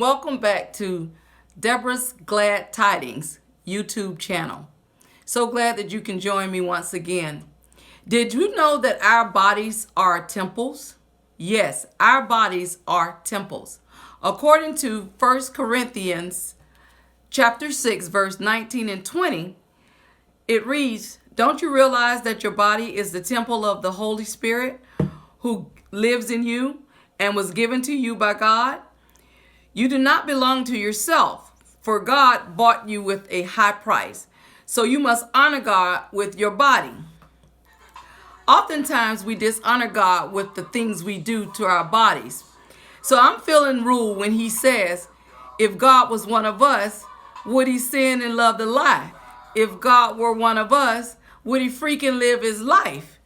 welcome back to Deborah's Glad Tidings YouTube channel. So glad that you can join me once again. Did you know that our bodies are temples? Yes, our bodies are temples. According to 1 Corinthians chapter 6, verse 19 and 20, it reads, "Don't you realize that your body is the temple of the Holy Spirit who lives in you and was given to you by God? You do not belong to yourself, for God bought you with a high price. So you must honor God with your body." Oftentimes we dishonor God with the things we do to our bodies. So I'm feeling Rule when he says, if God was one of us, would he sin and love the lie? If God were one of us, would he freaking live his life?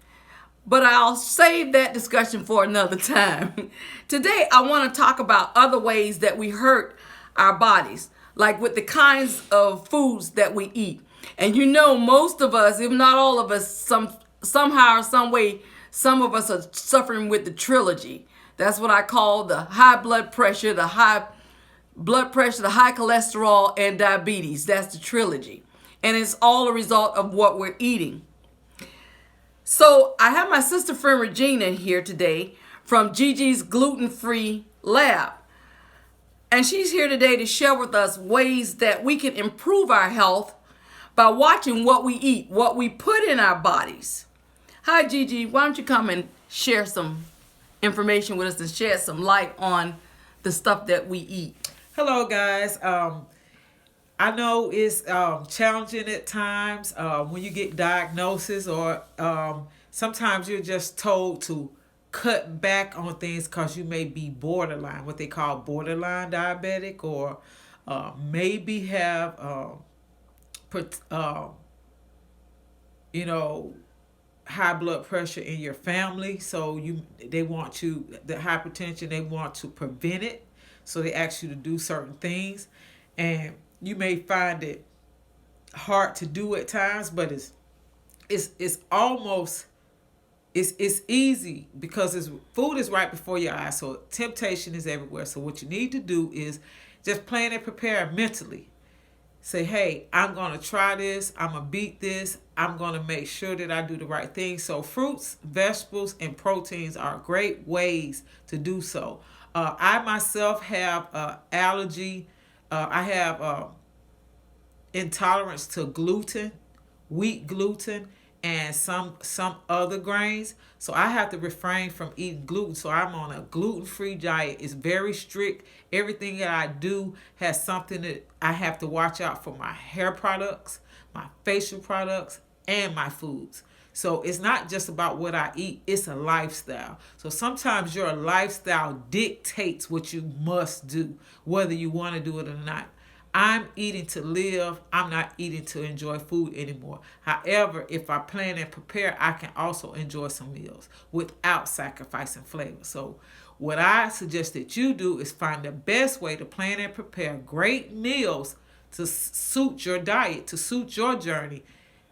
But I'll save that discussion for another time. Today, I want to talk about other ways that we hurt our bodies, like with the kinds of foods that we eat. And you know, most of us, if not all of us, somehow or some way, some of us are suffering with the trilogy. That's what I call the high blood pressure, the high cholesterol, and diabetes. That's the trilogy. And it's all a result of what we're eating. So I have my sister friend Regina here today from Gigi's Gluten-Free Lab. And she's here today to share with us ways that we can improve our health by watching what we eat, what we put in our bodies. Hi Gigi, why don't you come and share some information with us and shed some light on the stuff that we eat. Hello guys. I know it's challenging at times when you get diagnosis or sometimes you're just told to cut back on things because you may be borderline, what they call borderline diabetic, or maybe have, high blood pressure in your family. So they want you, the hypertension, they want to prevent it. So they ask you to do certain things. And you may find it hard to do at times, but it's almost easy because food is right before your eyes. So temptation is everywhere. So what you need to do is just plan and prepare mentally. Say, hey, I'm going to try this. I'm going to beat this. I'm going to make sure that I do the right thing. So fruits, vegetables, and proteins are great ways to do so. I myself have allergy. I have intolerance to gluten, wheat gluten, and some other grains. So I have to refrain from eating gluten. So I'm on a gluten-free diet. It's very strict. Everything that I do has something that I have to watch out for: my hair products, my facial products, and my foods. So it's not just about what I eat, it's a lifestyle. So sometimes your lifestyle dictates what you must do, whether you want to do it or not. I'm eating to live. I'm not eating to enjoy food anymore. However, if I plan and prepare, I can also enjoy some meals without sacrificing flavor. So what I suggest that you do is find the best way to plan and prepare great meals to suit your diet, to suit your journey,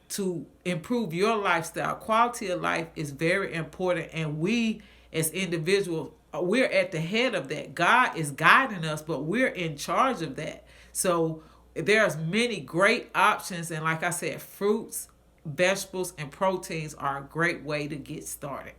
to improve your lifestyle. Quality of life is very important, and we as individuals, we're at the head of that. God is guiding us, but we're in charge of that. So there's many great options, and like I said, fruits, vegetables, and proteins are a great way to get started.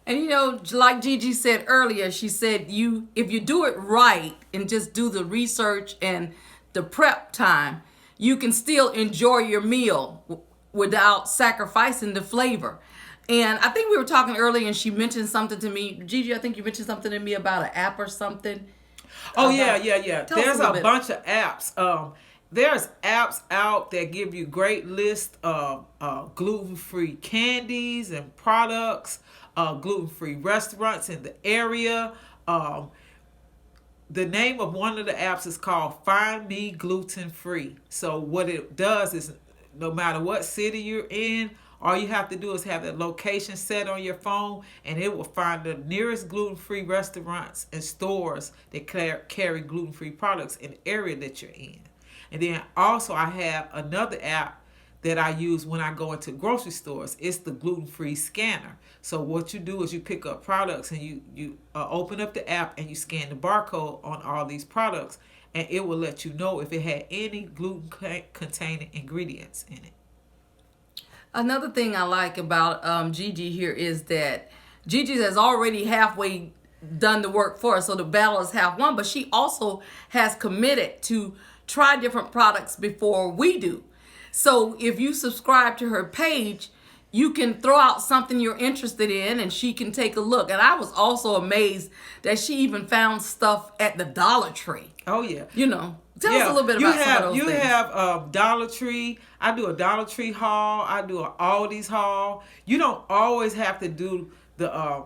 And like Gigi said earlier, she said if you do it right and just do the research and the prep time, you can still enjoy your meal without sacrificing the flavor. And I think we were talking earlier and she mentioned something to me. Gigi, I think you mentioned something to me about an app or something. Oh, yeah. There's a bunch of apps. There's apps out that give you great list of gluten-free candies and products, gluten-free restaurants in the area. The name of one of the apps is called Find Me Gluten Free. So what it does is, no matter what city you're in, all you have to do is have the location set on your phone, and it will find the nearest gluten-free restaurants and stores that carry gluten-free products in the area that you're in. And then also I have another app that I use when I go into grocery stores. It's the gluten-free scanner. So what you do is you pick up products and you open up the app and you scan the barcode on all these products, and it will let you know if it had any gluten-containing ingredients in it. Another thing I like about Gigi here is that Gigi has already halfway done the work for us, so the battle is half won, but she also has committed to try different products before we do. So if you subscribe to her page, you can throw out something you're interested in and she can take a look. And I was also amazed that she even found stuff at the Dollar Tree. Oh, yeah. Tell us a little bit about some of those things. You have Dollar Tree. I do a Dollar Tree haul. I do an Aldi's haul. You don't always have to do the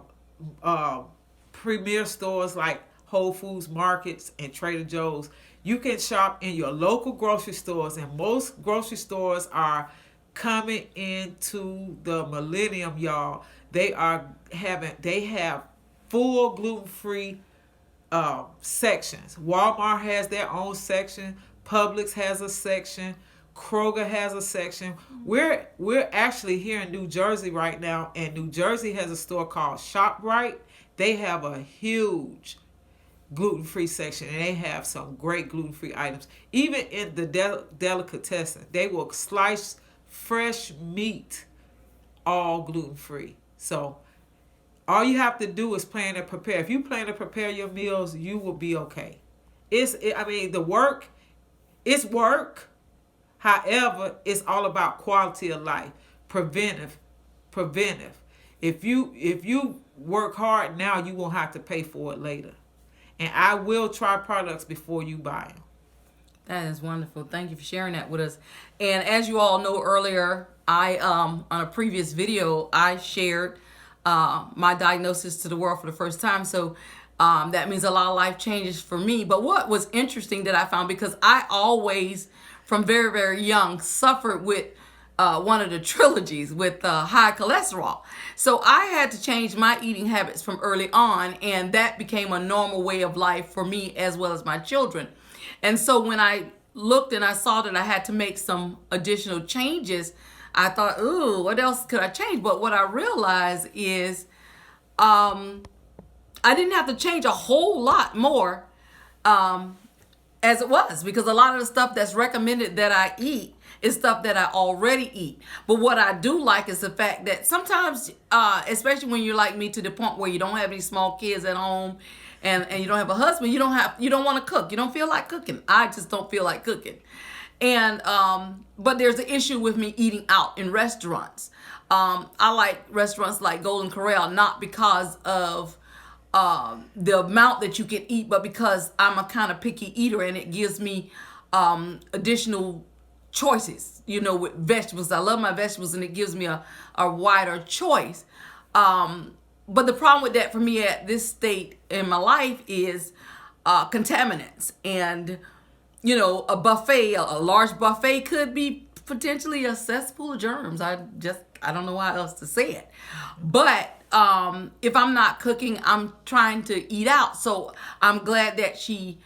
premier stores like Whole Foods Markets and Trader Joe's. You can shop in your local grocery stores, and most grocery stores are coming into the millennium, y'all. They have full gluten-free sections. Walmart has their own section. Publix has a section. Kroger has a section. We're actually here in New Jersey right now, and New Jersey has a store called ShopRite. They have a huge gluten-free section, and they have some great gluten-free items. Even in the delicatessen, they will slice fresh meat, all gluten-free. So all you have to do is plan and prepare. If you plan to prepare your meals, you will be okay. The work, it's work. However, it's all about quality of life. Preventive. If you work hard now, you won't have to pay for it later. And I will try products before you buy them. That is wonderful. Thank you for sharing that with us. And as you all know earlier, I on a previous video, I shared my diagnosis to the world for the first time. So that means a lot of life changes for me. But what was interesting that I found, because I always, from very, very young, suffered with one of the trilogies with high cholesterol. So I had to change my eating habits from early on, and that became a normal way of life for me as well as my children. And so when I looked and I saw that I had to make some additional changes, I thought, ooh, what else could I change? But what I realized is I didn't have to change a whole lot more as it was, because a lot of the stuff that's recommended that I eat is stuff that I already eat. But what I do like is the fact that sometimes, especially when you're like me, to the point where you don't have any small kids at home and you don't have a husband, you don't want to cook. You don't feel like cooking. I just don't feel like cooking. And but there's an issue with me eating out in restaurants. I like restaurants like Golden Corral, not because of the amount that you can eat, but because I'm a kind of picky eater, and it gives me additional choices, with vegetables. I love my vegetables, and it gives me a wider choice. But the problem with that for me at this state in my life is contaminants. And, a buffet, a large buffet could be potentially a cesspool of germs. I don't know how else to say it. But if I'm not cooking, I'm trying to eat out. So I'm glad that she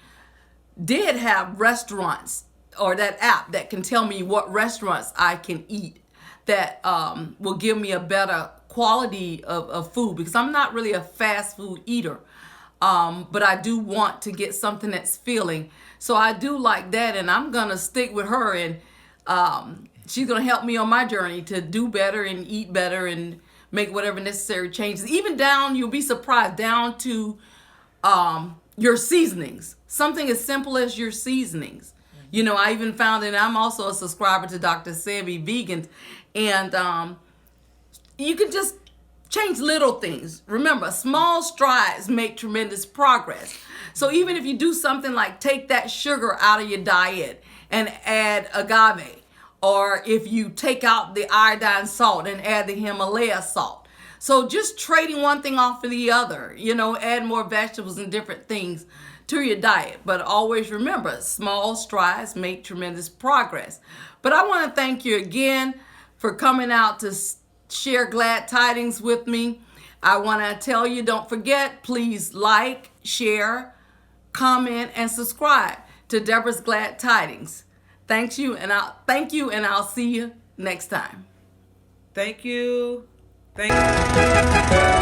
did have restaurants, or that app that can tell me what restaurants I can eat that will give me a better quality of food, because I'm not really a fast food eater. But I do want to get something that's filling. So I do like that, and I'm going to stick with her, and she's going to help me on my journey to do better and eat better and make whatever necessary changes. Even down, you'll be surprised, down to your seasonings. Something as simple as your seasonings. I even found, and I'm also a subscriber to Dr. Savvy Vegans, and you can just change little things. Remember, small strides make tremendous progress. So even if you do something like take that sugar out of your diet and add agave, or if you take out the iodine salt and add the Himalaya salt. So just trading one thing off of the other, add more vegetables and different things to your diet. But always remember, small strides make tremendous progress. But I want to thank you again for coming out to share glad tidings with me. I want to tell you, don't forget, please like, share, comment, and subscribe to Deborah's Glad Tidings. Thank you, and I'll see you next time. Thank you. Thank you.